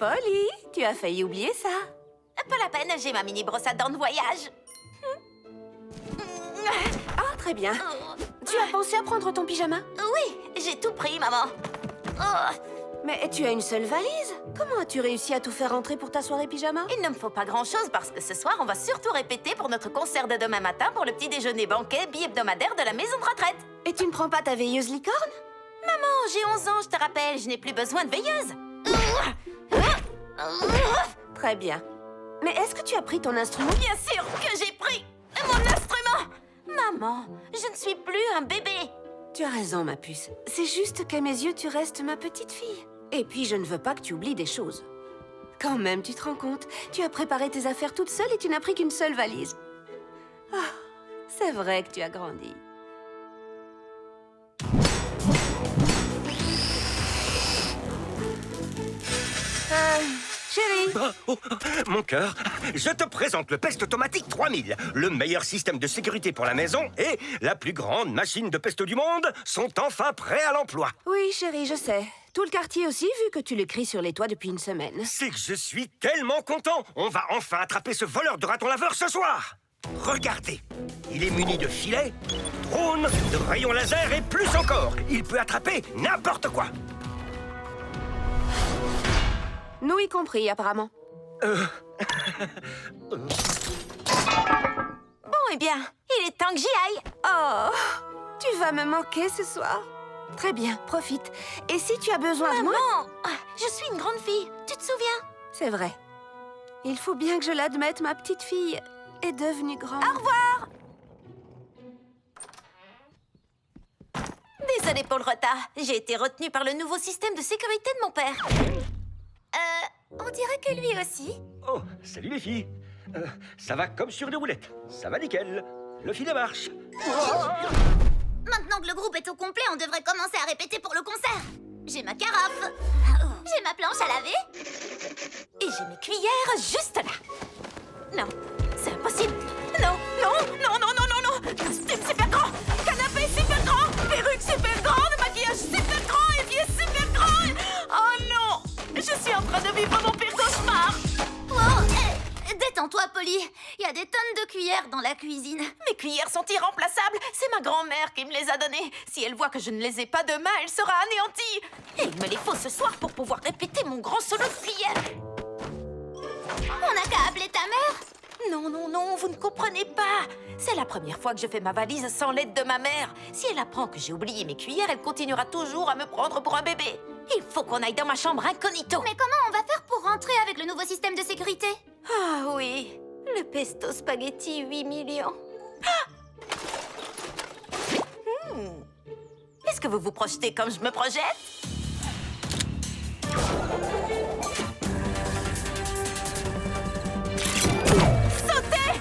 Polly, tu as failli oublier ça. Pas la peine, j'ai ma mini brosse à dents de voyage. Ah, très bien. Tu as pensé à prendre ton pyjama? Oui, j'ai tout pris, maman. Oh, Mais tu as une seule valise? Comment as-tu réussi à tout faire rentrer pour ta soirée pyjama? il ne me faut pas grand-chose parce que ce soir, on va surtout répéter pour notre concert de demain matin pour le petit déjeuner banquet bi-hebdomadaire de la maison de retraite. Et tu ne prends pas ta veilleuse licorne? Maman, j'ai 11 ans, je te rappelle, je n'ai plus besoin de veilleuse. Très bien. Mais est-ce que tu as pris ton instrument? Bien sûr que j'ai pris mon instrument. Maman, je ne suis plus un bébé. Tu as raison, ma puce. C'est juste qu'à mes yeux, tu restes ma petite fille. Et puis, je ne veux pas que tu oublies des choses. Quand même, tu te rends compte? Tu as préparé tes affaires toute seule et tu n'as pris qu'une seule valise. Ah, c'est vrai que tu as grandi. Chérie, Mon cœur, je te présente le Pest Automatique 3000, le meilleur système de sécurité pour la maison et la plus grande machine de peste du monde sont enfin prêts à l'emploi. oui, chérie, je sais. Tout le quartier aussi, vu que tu le cries sur les toits depuis une semaine. C'est que je suis tellement content. On va enfin attraper ce voleur de raton laveur ce soir. Regardez, il est muni de filets, drones, de rayons laser et plus encore. Il peut attraper n'importe quoi. Nous y compris, apparemment. Bon, eh bien, il est temps que j'y aille. Oh, tu vas me manquer ce soir. Très bien, profite. Et si tu as besoin de moi... Maman, je suis une grande fille, tu te souviens? C'est vrai. Il faut bien que je l'admette, ma petite fille est devenue grande. Au revoir. Désolée pour le retard. J'ai été retenue par le nouveau système de sécurité de mon père. On dirait que lui aussi. Oh, salut les filles. Ça va comme sur des roulettes. Ça va nickel. Le filet marche. Maintenant que le groupe est au complet, on devrait commencer à répéter pour le concert. J'ai ma carafe. J'ai ma planche à laver. Et j'ai mes cuillères juste là. Non, c'est impossible. Non, non, non, non, non, non, non. Costume super grand, canapé super grand, perruque super grande, maquillage super grand, évier super grand. Oh non, je suis en train de vivre mon pire cauchemar. Oh, détends-toi, Polly. Il y a des tonnes de cuillères dans la cuisine. Mes cuillères sont irremplaçables. C'est ma grand-mère qui me les a données. Si elle voit que je ne les ai pas demain, elle sera anéantie. Et il me les faut ce soir pour pouvoir répéter mon grand solo de cuillère. On n'a qu'à appeler ta mère. Non, non, non, vous ne comprenez pas. C'est la première fois que je fais ma valise sans l'aide de ma mère. Si elle apprend que j'ai oublié mes cuillères, elle continuera toujours à me prendre pour un bébé. Il faut qu'on aille dans ma chambre incognito. Mais comment on va faire pour rentrer avec le nouveau système de sécurité? Ah oui, le pesto spaghetti 8 millions. Ah Est-ce que vous vous projetez comme je me projette? Sautez!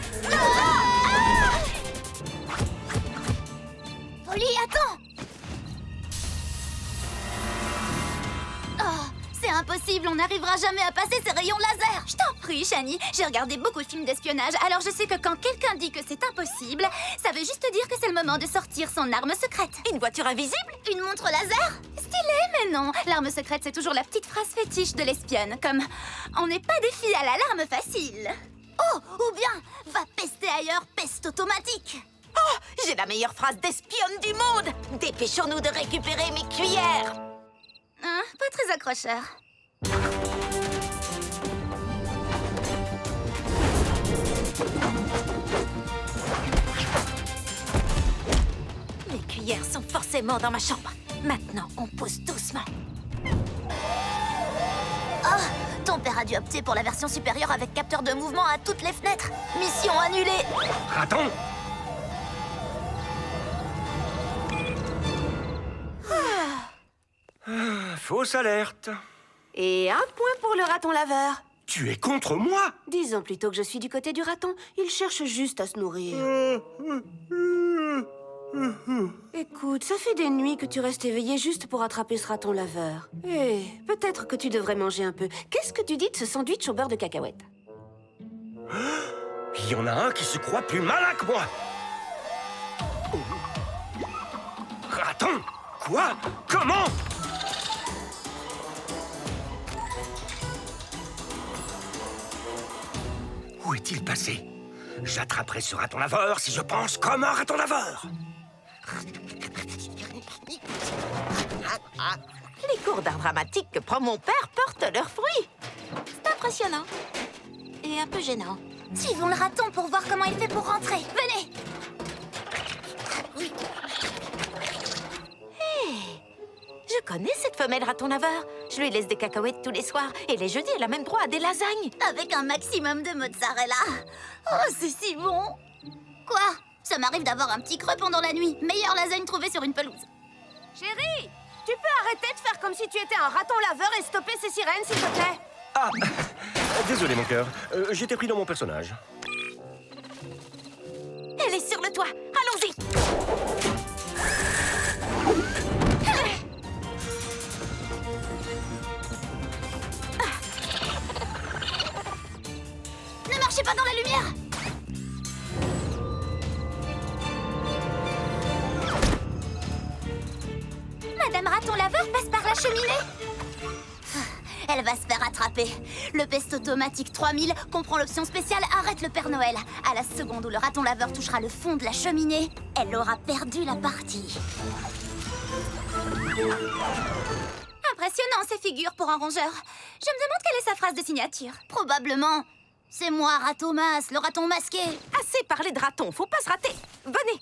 Polly, attends. Oh, c'est impossible, on n'arrivera jamais à passer ces rayons laser. Je t'en prie, Shani, j'ai regardé beaucoup de films d'espionnage, alors je sais que quand quelqu'un dit que c'est impossible, ça veut juste dire que c'est le moment de sortir son arme secrète. Une voiture invisible? Une montre laser? Stylé, mais non. L'arme secrète, c'est toujours la petite phrase fétiche de l'espionne, comme « On n'est pas des filles à l'alarme facile ». Oh, ou bien « Va pester ailleurs, peste automatique ». Oh, j'ai la meilleure phrase d'espionne du monde! Dépêchons-nous de récupérer mes cuillères! Hein, pas très accrocheur. Mes cuillères sont forcément dans ma chambre. Maintenant, on pousse doucement. Oh, ton père a dû opter pour la version supérieure avec capteur de mouvement à toutes les fenêtres. Mission annulée. Raton! Fausse alerte. Et un point pour le raton laveur. Tu es contre moi? Disons plutôt que je suis du côté du raton. Il cherche juste à se nourrir. Écoute, ça fait des nuits que tu restes éveillé juste pour attraper ce raton laveur. Eh, peut-être que tu devrais manger un peu. Qu'est-ce que tu dis de ce sandwich au beurre de cacahuète? Il y en a un qui se croit plus malin que moi. Raton? Quoi? Comment? Où est-il passé? J'attraperai ce raton laveur si je pense comme un raton laveur. Les cours d'art dramatique que prend mon père portent leurs fruits. C'est impressionnant. Et un peu gênant. Suivons le raton pour voir comment il fait pour rentrer. Venez! Je connais cette femelle raton laveur. Je lui laisse des cacahuètes tous les soirs. Et les jeudis, elle a même droit à des lasagnes. Avec un maximum de mozzarella. Oh, c'est si bon! Quoi? Ça m'arrive d'avoir un petit creux pendant la nuit. Meilleure lasagne trouvée sur une pelouse. Chérie, tu peux arrêter de faire comme si tu étais un raton laveur et stopper ces sirènes, s'il te plaît? Ah, désolé mon cœur, j'étais pris dans mon personnage. Elle est sur le toit. Allons-y. Ne marchez pas dans la lumière! Madame Raton Laveur passe par la cheminée. Elle va se faire attraper. Le Pest Automatique 3000 comprend l'option spéciale Arrête le Père Noël. À la seconde où le raton laveur touchera le fond de la cheminée, elle aura perdu la partie. Impressionnant ces figures pour un rongeur. Je me demande quelle est sa phrase de signature. Probablement. C'est moi, Ratomas, le raton masqué. Assez parlé de raton, faut pas se rater. Venez.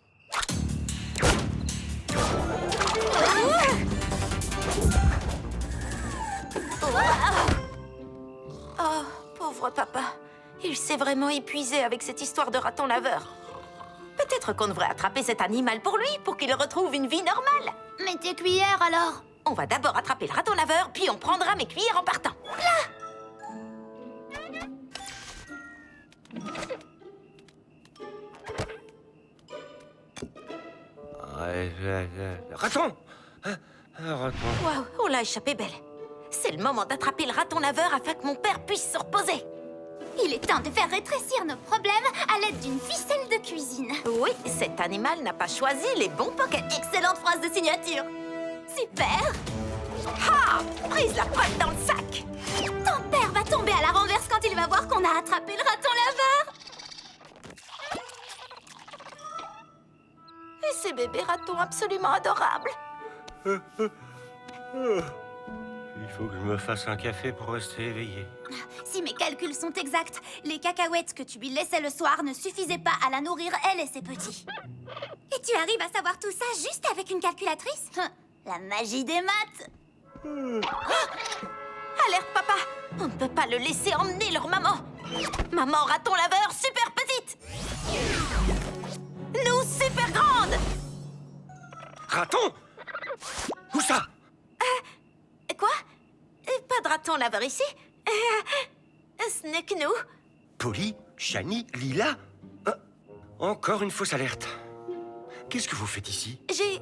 Oh, pauvre papa. Il s'est vraiment épuisé avec cette histoire de raton laveur. Peut-être qu'on devrait attraper cet animal pour lui, pour qu'il retrouve une vie normale. Mais tes cuillères alors? On va d'abord attraper le raton laveur, puis on prendra mes cuillères en partant. Raton! Raton. Waouh, on l'a échappé belle. C'est le moment d'attraper le raton laveur afin que mon père puisse se reposer. Il est temps de faire rétrécir nos problèmes à l'aide d'une ficelle de cuisine. Oui, cet animal n'a pas choisi les bons pockets. Excellente phrase de signature. Super! Ah! Prise la patte dans le sac. Ton père va tomber à la renverse quand il va voir qu'on a attrapé le raton laveur. Et ces bébés ratons absolument adorables. Il faut que je me fasse un café pour rester éveillé. Si mes calculs sont exacts, les cacahuètes que tu lui laissais le soir ne suffisaient pas à la nourrir, elle et ses petits. Et tu arrives à savoir tout ça juste avec une calculatrice? La magie des maths! Alerte, papa! On ne peut pas le laisser emmener leur maman. Maman raton laveur super petite. Nous super grandes. Raton! Où ça? Quoi? Pas de raton laveur ici. Ce n'est que nous. Polly, Shani, Lila? Encore une fausse alerte. Qu'est-ce que vous faites ici? J'ai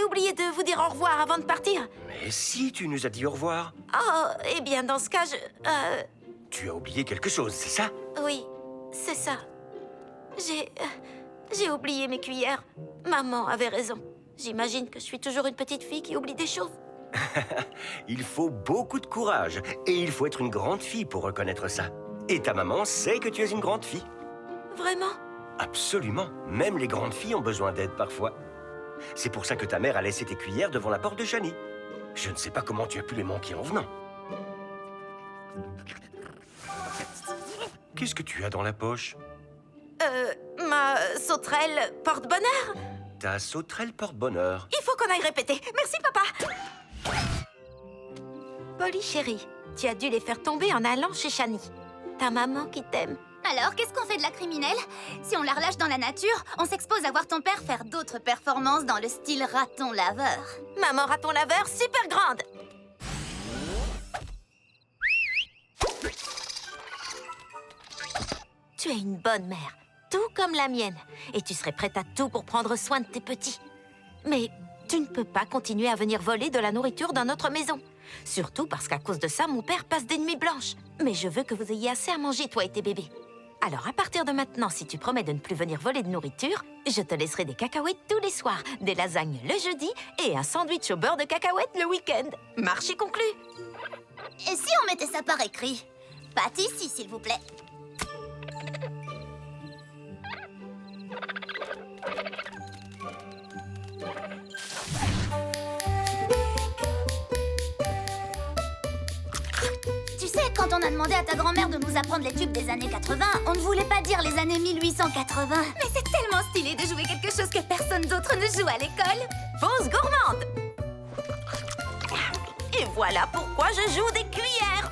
oublié de vous dire au revoir avant de partir. Mais si, tu nous as dit au revoir. Oh, eh bien, dans ce cas, Tu as oublié quelque chose, c'est ça? Oui, c'est ça. J'ai oublié mes cuillères. Maman avait raison. J'imagine que je suis toujours une petite fille qui oublie des choses. Il faut beaucoup de courage. Et il faut être une grande fille pour reconnaître ça. Et ta maman sait que tu es une grande fille. Vraiment? Absolument. Même les grandes filles ont besoin d'aide parfois. C'est pour ça que ta mère a laissé tes cuillères devant la porte de Shani. Je ne sais pas comment tu as pu les manquer en venant. Qu'est-ce que tu as dans la poche? Ma sauterelle porte-bonheur. Ta sauterelle porte-bonheur. Il faut qu'on aille répéter. Merci, papa. Polly, chérie, tu as dû les faire tomber en allant chez Shani. Ta maman qui t'aime. Alors, qu'est-ce qu'on fait de la criminelle? Si on la relâche dans la nature, on s'expose à voir ton père faire d'autres performances dans le style raton laveur. Maman raton laveur super grande. Tu es une bonne mère, tout comme la mienne. Et tu serais prête à tout pour prendre soin de tes petits. Mais tu ne peux pas continuer à venir voler de la nourriture dans notre maison. Surtout parce qu'à cause de ça, mon père passe des nuits blanches. Mais je veux que vous ayez assez à manger, toi et tes bébés. Alors, à partir de maintenant, si tu promets de ne plus venir voler de nourriture, je te laisserai des cacahuètes tous les soirs, des lasagnes le jeudi et un sandwich au beurre de cacahuètes le week-end. Marché conclu. Et si on mettait ça par écrit? Pâte ici, s'il vous plaît. on a demandé à ta grand-mère de nous apprendre les tubes des années 80, on ne voulait pas dire les années 1880. Mais c'est tellement stylé de jouer quelque chose que personne d'autre ne joue à l'école. Pause gourmande. Et voilà pourquoi je joue des cuillères.